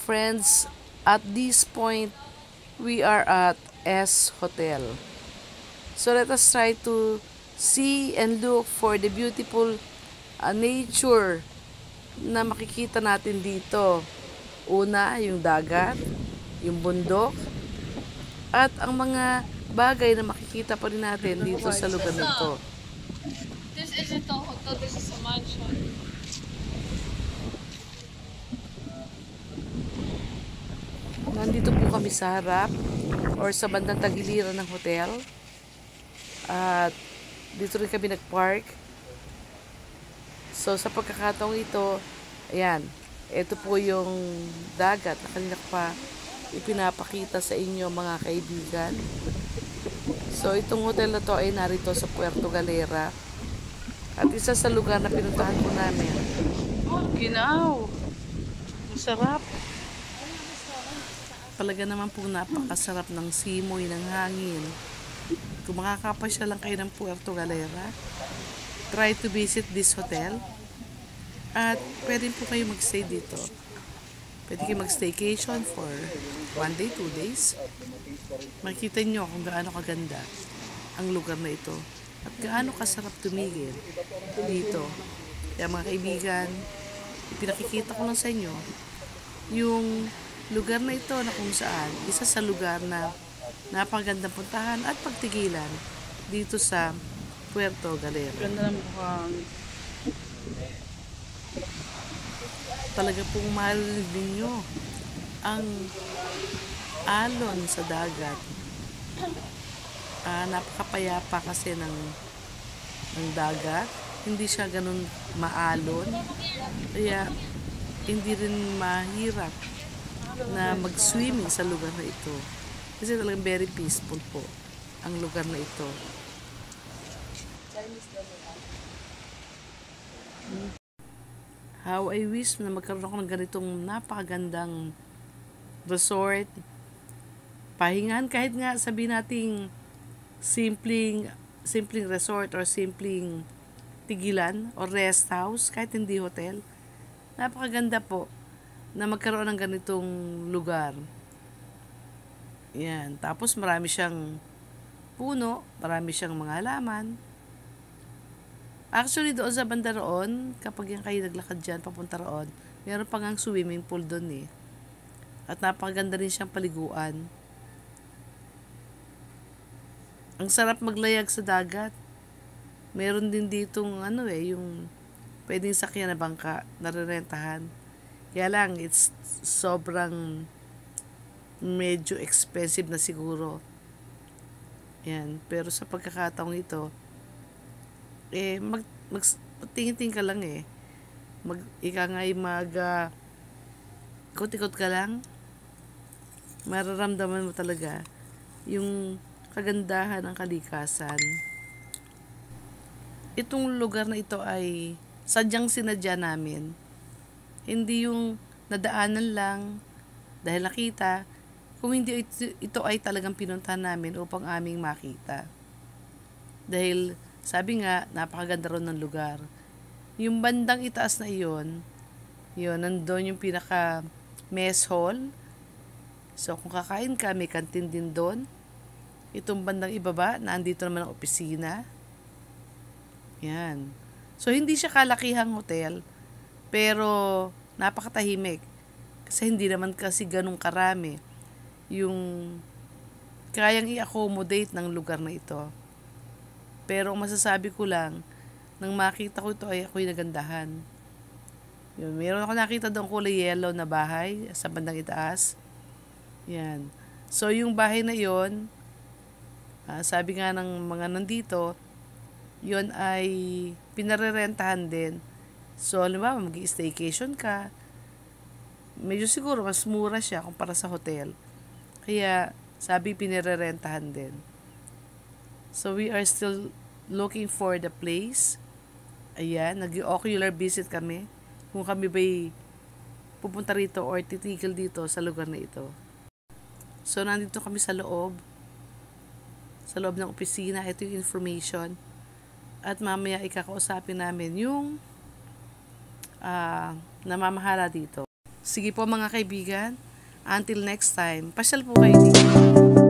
Friends, at this point, we are at S Hotel. So let us try to see and look for the beautiful nature na makikita natin dito. Una, yung dagat, yung bundok, at ang mga bagay na makikita pa rin natin dito sa lugar nito. This isn't a hotel, this is a mansion. Nandito po kami sa harap or sa bandang tagiliran ng hotel. At dito rin kami nag-park. So sa pagkakataong ito, ayan, ito po yung dagat na kanina pa ipinapakita sa inyo mga kaibigan. So itong hotel na to ay narito sa Puerto Galera. At isa sa lugar na pinuntahan po namin. Oh, ginaw! Masarap! Talaga naman po napakasarap ng simoy ng hangin. Kung makakapasya lang kayo ng Puerto Galera, try to visit this hotel. At pwede po kayo magstay dito. Pwede kayo mag-staycation for 1 day, 2 days. Makikita nyo kung gaano kaganda ang lugar na ito. At gaano kasarap tumigil dito. Kaya mga kaibigan, pinakikita ko lang sa inyo yung lugar na ito na kung saan isa sa lugar na napagandang puntahan at pagtigilan dito sa Puerto Galera. Ganda ng mukhang talaga pong marinig ninyo ang alon sa dagat. Napakapayapa kasi ng dagat. Hindi siya ganun maalon. Kaya hindi rin mahirap na mag-swimming sa lugar na ito. Kasi talagang very peaceful po ang lugar na ito. How I wish na magkaroon ako ng ganitong napakagandang resort. Pahingan kahit nga sabihin nating simpleng resort or simpleng tigilan or rest house, kahit hindi hotel. Napakaganda po na magkaroon ng ganitong lugar. Yan. Tapos marami siyang puno, marami siyang mga halaman. Actually, doon sa banda roon, kapag yan kayo naglakad dyan, papunta roon, meron pang ang swimming pool doon eh. At napakaganda rin siyang paliguan. Ang sarap maglayag sa dagat. Meron din ditong yung pwedeng sakyan na bangka, narerentahan. Kaya lang, it's sobrang medyo expensive na siguro. Yan. Pero sa pagkakataong ito, magtingin-tingin ka lang eh. Ikot-ikot ka lang. Mararamdaman mo talaga yung kagandahan ng kalikasan. Itong lugar na ito ay sadyang sinadya namin. Hindi yung nadaanan lang dahil nakita, kung hindi ito ay talagang pinuntahan namin upang aming makita. Dahil sabi nga, napakaganda ron ng lugar. Yung bandang itaas na iyon, nandun yung pinaka mess hall. So kung kakain ka, may kantin din doon. Itong bandang ibaba, naandito naman ang opisina. Yan. So hindi siya kalakihang hotel, pero napakatahimik. Kasi hindi naman kasi ganun karami yung kayang i-accommodate ng lugar na ito. Pero masasabi ko lang, nang makita ko ito ay ako'y nagandahan. Meron ako nakita doon kulay yellow na bahay sa bandang itaas. Yan. So yung bahay na yon, sabi nga ng mga nandito, yon ay pinarerentahan din. So, halimbawa, mag-i-staycation ka, medyo siguro mas mura siya kumpara sa hotel. Kaya, sabi, pinarerentahan din. So, we are still looking for the place. Ayan, nag-ocular visit kami. Kung kami ba'y pupunta rito or titigil dito sa lugar na ito. So, nandito kami sa loob ng opisina. Ito yung information. At mamaya ikakausapin namin yung namamahala dito. Sige po mga kaibigan, until next time, pasyal po kayo dito.